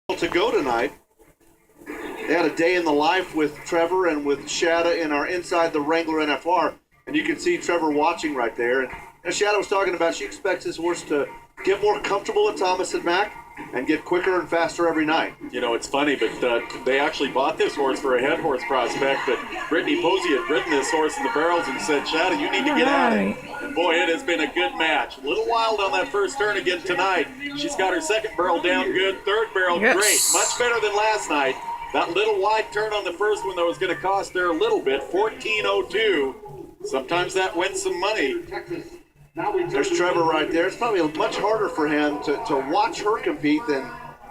To go tonight. They had a day in the life with Trevor and with Shada in our Inside the Wrangler NFR, and you can see Trevor watching right there. And as Shada was talking about, she expects this horse to get more comfortable at Thomas and Mack and get quicker and faster every night. You know, it's funny, but they actually bought this horse for a head horse prospect, but Brittany Posey had ridden this horse in the barrels and said, Shada, you need to get at it. And boy, it has been a good match. A little wild on that first turn again tonight. She's got her second barrel down good, third barrel great, much better than last night. That little wide turn on the first one that was going to cost her a little bit, 14.02. Sometimes that wins some money. There's Trevor right there. It's probably much harder for him to watch her compete than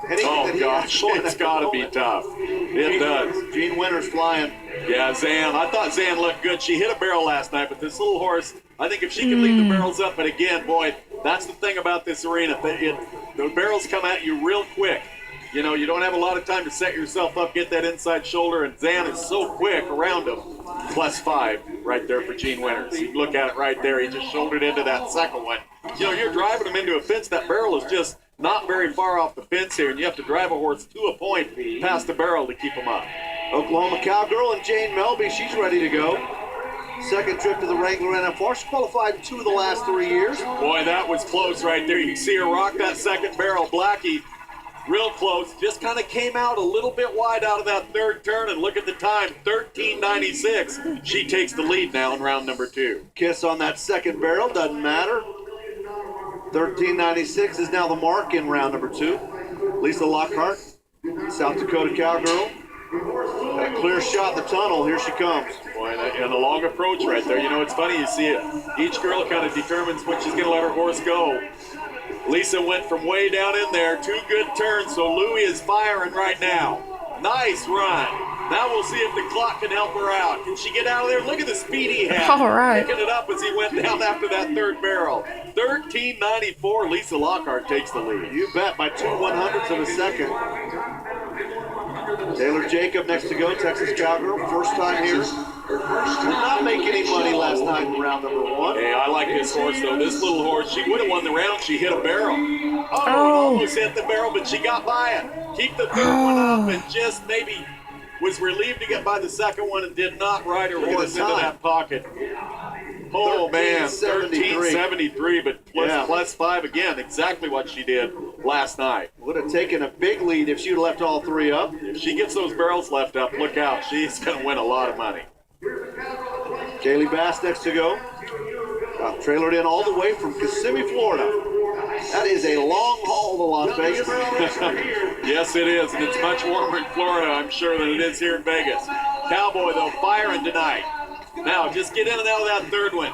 anything that he gosh, it's got to be tough. It does. Gene Winter's flying. Yeah, Zan. I thought Zan looked good. She hit a barrel last night, but this little horse, I think if she can lead the barrels up, but again, boy, that's the thing about this arena. The barrels come at you real quick. You know, you don't have a lot of time to set yourself up, get that inside shoulder, and Zan is so quick around him. +5 right there for Gene Winters. You look at it right there. He just shouldered into that second one. You know, you're driving him into a fence. That barrel is just not very far off the fence here, and you have to drive a horse to a point past the barrel to keep him up. Oklahoma Cowgirl and Jane Melby, she's ready to go. Second trip to the Wrangler NFR. She qualified 2 of the last 3 years. Boy, that was close right there. You can see her rock that second barrel. Blackie, real close. Just kind of came out a little bit wide out of that third turn, and look at the time, 13.96. She takes the lead now in round number 2. Kiss on that second barrel, doesn't matter. 13.96 is now the mark in round number 2. Lisa Lockhart, South Dakota Cowgirl. Got a clear shot in the tunnel. Here she comes. Boy, and a long approach right there. You know, it's funny, you see it. Each girl kind of determines when she's going to let her horse go. Lisa went from way down in there. 2 good turns, so Louie is firing right now. Nice run. Now we'll see if the clock can help her out. Can she get out of there? Look at the speed he had. All right. Picking it up as he went down after that third barrel. 13.94. Lisa Lockhart takes the lead. You bet, by 2/100ths of a second. Taylor Jacob next to go, Texas Cowgirl, first time here. Did not make any money last night in round number 1. Hey, I like this horse, though. This little horse, she would have won the round. She hit a barrel. Oh, almost hit the barrel, but she got by it. Keep the third one up and just maybe was relieved to get by the second one and did not ride her horse into that pocket. Oh, man, 13.73, but +5 again. Exactly what she did last night. Would have taken a big lead if she would have left all 3 up. If she gets those barrels left up, look out. She's going to win a lot of money. Kaylee Bass next to go. Trailered in all the way from Kissimmee, Florida. That is a long haul to Las Vegas. Yes, it is, and it's much warmer in Florida, I'm sure, than it is here in Vegas. Cowboy, though, firing tonight. Now, just get in and out of that third one.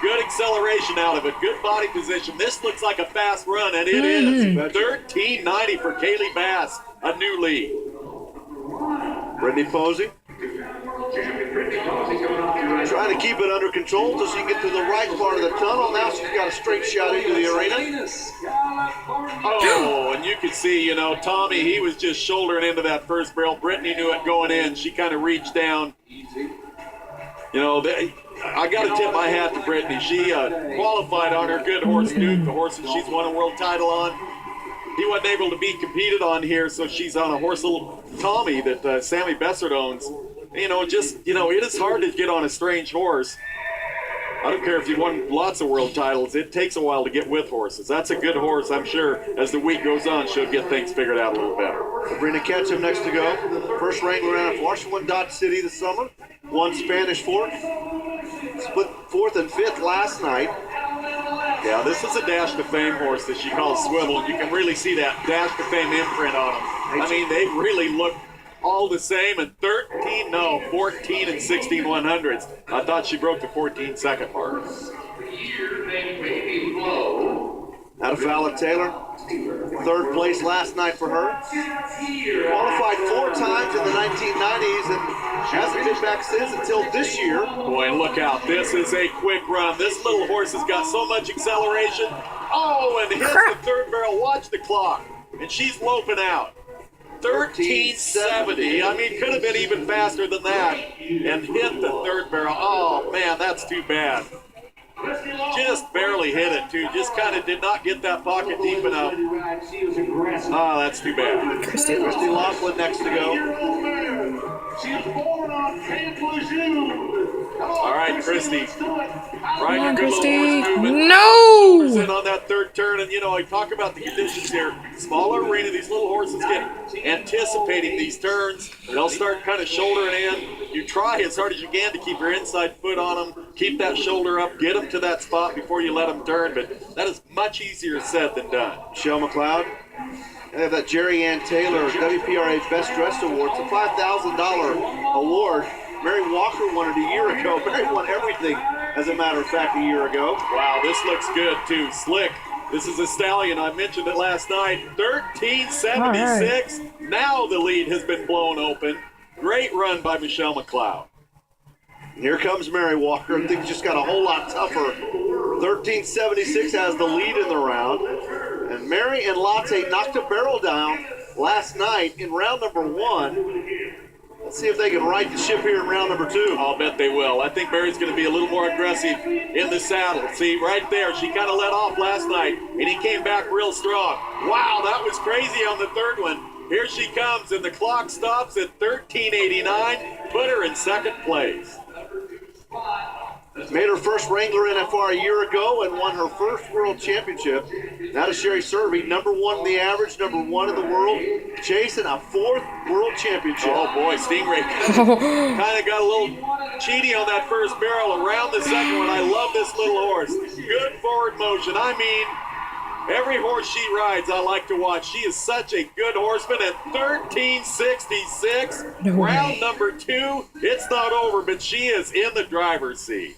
Good acceleration out of it. Good body position. This looks like a fast run, and it is. 13.90 for Kaylee Bass, a new lead. Brittany Posey. Trying to keep it under control so she can get to the right part of the tunnel. Now she's got a straight shot into the arena. Oh, and you can see, you know, Tommy, he was just shouldering into that first barrel. Brittany knew it going in. She kind of reached down. You know, I got to tip my hat to Brittany. She qualified on her good horse, Duke, the horse that she's won a world title on. He wasn't able to be competed on here, so she's on a horse, little Tommy, that Sammy Bessert owns. You know, just, you know, it is hard to get on a strange horse. I don't care if you won lots of world titles. It takes a while to get with horses. That's a good horse, I'm sure. As the week goes on, she'll get things figured out a little better. Sabrina Ketchum next to go. First Wrangler NFR. She won Dodge City this summer. Won Spanish Fork. Split 4th and 5th last night. Yeah, this is a Dash to Fame horse that she calls Swivel. You can really see that Dash to Fame imprint on them. I mean, they really look all the same, and 14 and 16/100ths. I thought she broke the 14-second mark. Adafala Taylor, 3rd place last night for her. Qualified 4 times in the 1990s and hasn't been back since until this year. Boy, look out. This is a quick run. This little horse has got so much acceleration. Oh, and hits the third barrel. Watch the clock. And she's loping out. 13.70. I mean, could have been even faster than that. And hit the third barrel. Oh, man, that's too bad. Just barely hit it, too. Just kind of did not get that pocket deep enough. Oh, that's too bad. Christy Laughlin next to go. All right, Christy. Riding on, a good little Christy. horse movement. No! In on that third turn, and I talk about the conditions here. Smaller arena, these little horses get anticipating these turns. They'll start kind of shouldering in. You try as hard as you can to keep your inside foot on them, keep that shoulder up, get them to that spot before you let them turn, but that is much easier said than done. Michelle McLeod. They have that Jerry Ann Taylor WPRA Best Dressed Award. It's a $5,000 award. Mary Walker won it a year ago. Mary won everything, as a matter of fact, a year ago. Wow, this looks good, too. Slick. This is a stallion. I mentioned it last night. 1376. Right. Now the lead has been blown open. Great run by Michelle McLeod. Here comes Mary Walker. Things just got a whole lot tougher. 1376 has the lead in the round. And Mary and Latte knocked a barrel down last night in round number 1. Let's see if they can right the ship here in round number 2. I'll bet they will. I think Mary's going to be a little more aggressive in the saddle. See, right there, she kind of let off last night, and he came back real strong. Wow, that was crazy on the third one. Here she comes, and the clock stops at 13:89. Put her in second place. Made her first Wrangler NFR a year ago and won her first world championship. Now to Sherry Survey, number 1 in the average, number 1 in the world, chasing a 4th world championship. Oh boy, Stingray kind of got a little cheaty on that first barrel around the second one. I love this little horse. Good forward motion. I mean, every horse she rides, I like to watch. She is such a good horseman at 1366. Round number 2. It's not over, but she is in the driver's seat.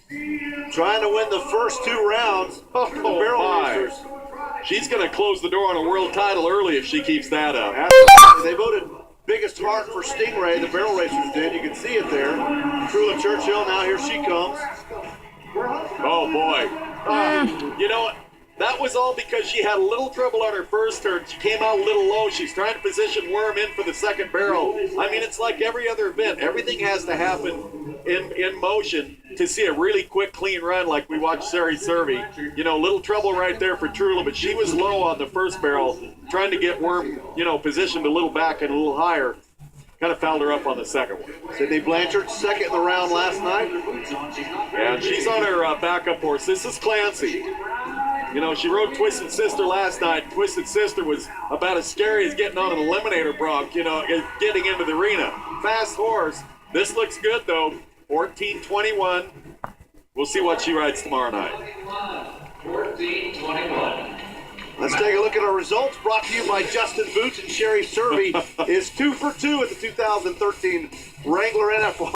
Trying to win the first 2 rounds. Oh, the barrel racers. She's going to close the door on a world title early if she keeps that up. They voted biggest heart for Stingray. The barrel racers did. You can see it there. Trula Churchill, now here she comes. Oh, boy. You know what? That was all because she had a little trouble on her first turn. She came out a little low. She's trying to position Worm in for the second barrel. I mean, it's like every other event. Everything has to happen in motion to see a really quick, clean run like we watched Sherry Survey. Little trouble right there for Trula, but she was low on the first barrel, trying to get Worm, positioned a little back and a little higher. Kind of fouled her up on the second one. Sydney Blanchard, second in the round last night. And she's on her backup horse. This is Clancy. She rode Twisted Sister last night. Twisted Sister was about as scary as getting on an eliminator bronc, getting into the arena. Fast horse. This looks good, though. 14:21. We'll see what she rides tomorrow night. 14:21. Let's take a look at our results, brought to you by Justin Boots and Sherry Survey. Is 2 for 2 at the 2013 Wrangler NFR.